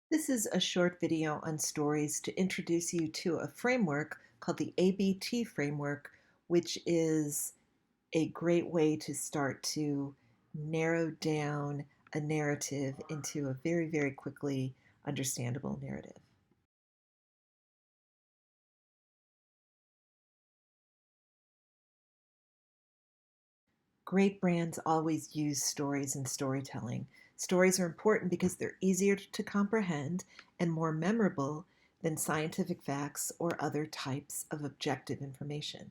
This is a short video on stories to introduce you to a framework called the ABT framework, which is a great way to start to narrow down a narrative into a very, very quickly understandable narrative. Great brands always use stories in storytelling. Stories are important because they're easier to comprehend and more memorable than scientific facts or other types of objective information.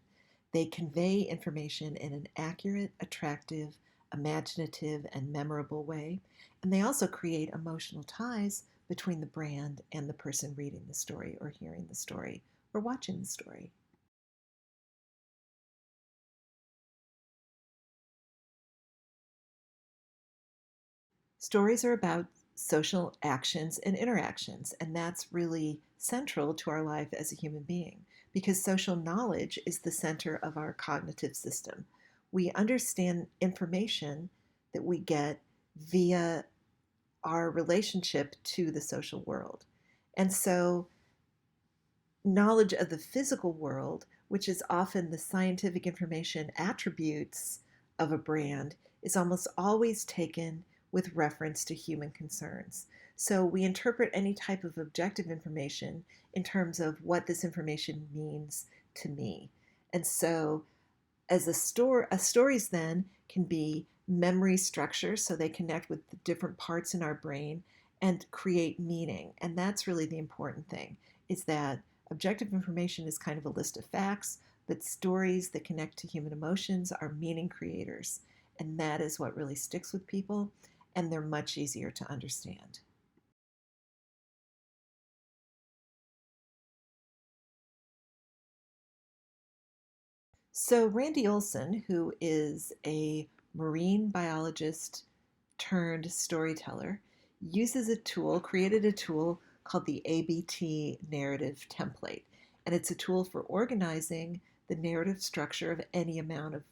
They convey information in an accurate, attractive, imaginative, and memorable way, and they also create emotional ties between the brand and the person reading the story or hearing the story or watching the story. Stories are about social actions and interactions, and that's really central to our life as a human being because social knowledge is the center of our cognitive system. We understand information that we get via our relationship to the social world. And so, knowledge of the physical world, which is often the scientific information attributes of a brand, is almost always taken with reference to human concerns. So we interpret any type of objective information in terms of what this information means to me. And so as stories then can be memory structures, so they connect with the different parts in our brain and create meaning. And that's really the important thing, is that objective information is kind of a list of facts, but stories that connect to human emotions are meaning creators. And that is what really sticks with people, and they're much easier to understand. So, Randy Olson, who is a marine biologist turned storyteller, uses a tool, created a tool called the ABT narrative template. And it's a tool for organizing the narrative structure of any amount of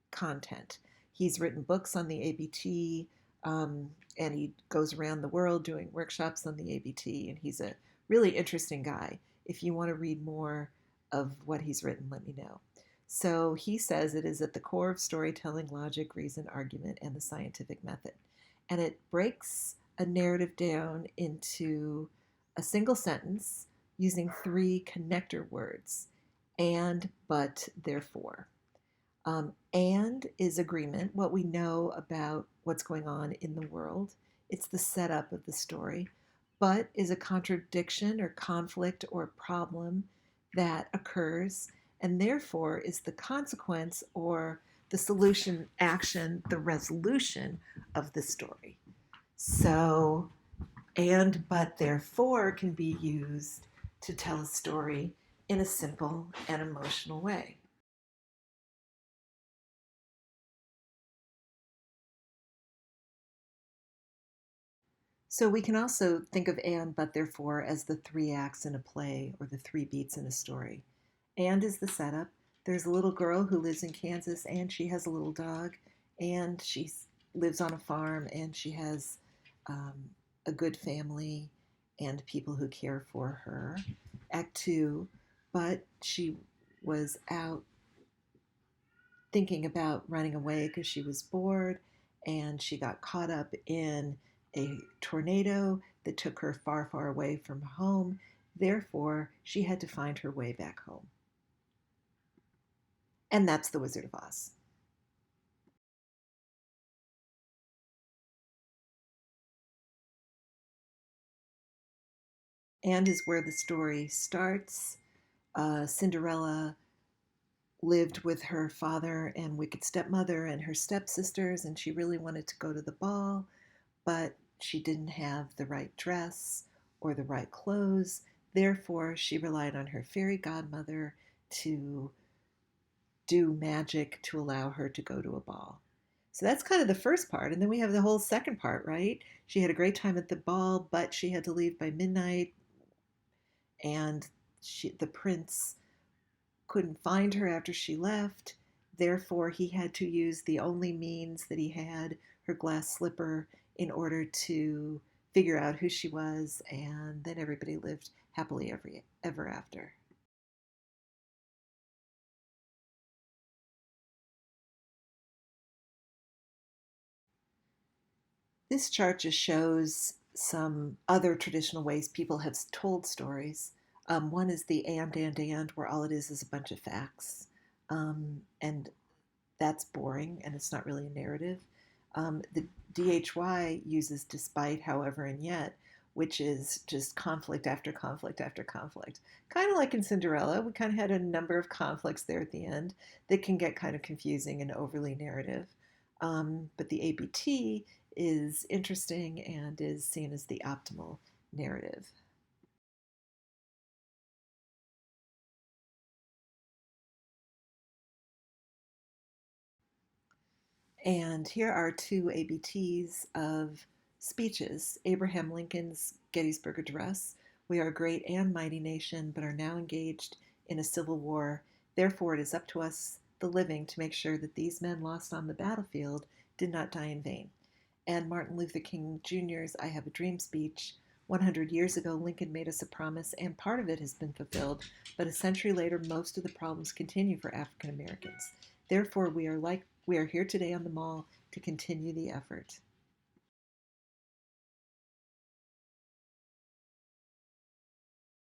content. He's written books on the ABT, and he goes around the world doing workshops on the ABT. And he's a really interesting guy. If you want to read more of what he's written, let me know. So he says it is at the core of storytelling, logic, reason, argument, and the scientific method. And it breaks a narrative down into a single sentence using three connector words: and, but, therefore. And is agreement, what we know about what's going on in the world. It's the setup of the story. But is a contradiction or conflict or problem that occurs, and therefore is the consequence or the solution, action, the resolution of the story. So, and but therefore can be used to tell a story in a simple and emotional way. So we can also think of and, but, therefore as the three acts in a play or the three beats in a story. And is the setup. There's a little girl who lives in Kansas and she has a little dog and she lives on a farm and she has um, a good family and people who care for her. Act two, but she was out thinking about running away because she was bored and she got caught up in a tornado that took her far, far away from home. Therefore, she had to find her way back home. And that's The Wizard of Oz. And is where the story starts. Cinderella lived with her father and wicked stepmother and her stepsisters, and she really wanted to go to the ball, but she didn't have the right dress or the right clothes. Therefore, she relied on her fairy godmother to do magic to allow her to go to a ball. So that's kind of the first part. And then we have the whole second part, right? She had a great time at the ball, but she had to leave by midnight, and the prince couldn't find her after she left. Therefore, he had to use the only means that he had, her glass slipper, in order to figure out who she was, and then everybody lived happily ever after. This chart just shows some other traditional ways people have told stories. One is the and, where all it is a bunch of facts. And that's boring and it's not really a narrative. The DHY uses despite, however, and yet, which is just conflict after conflict after conflict. Kind of like in Cinderella, we kind of had a number of conflicts there at the end that can get kind of confusing and overly narrative. But the ABT is interesting and is seen as the optimal narrative. And here are two ABTs of speeches. Abraham Lincoln's Gettysburg Address. We are a great and mighty nation, but are now engaged in a civil war. Therefore, it is up to us, the living, to make sure that these men lost on the battlefield did not die in vain. And Martin Luther King Jr.'s I Have a Dream speech. 100 years ago, Lincoln made us a promise, and part of it has been fulfilled, but a century later, most of the problems continue for African Americans. Therefore, we are here today on the Mall to continue the effort.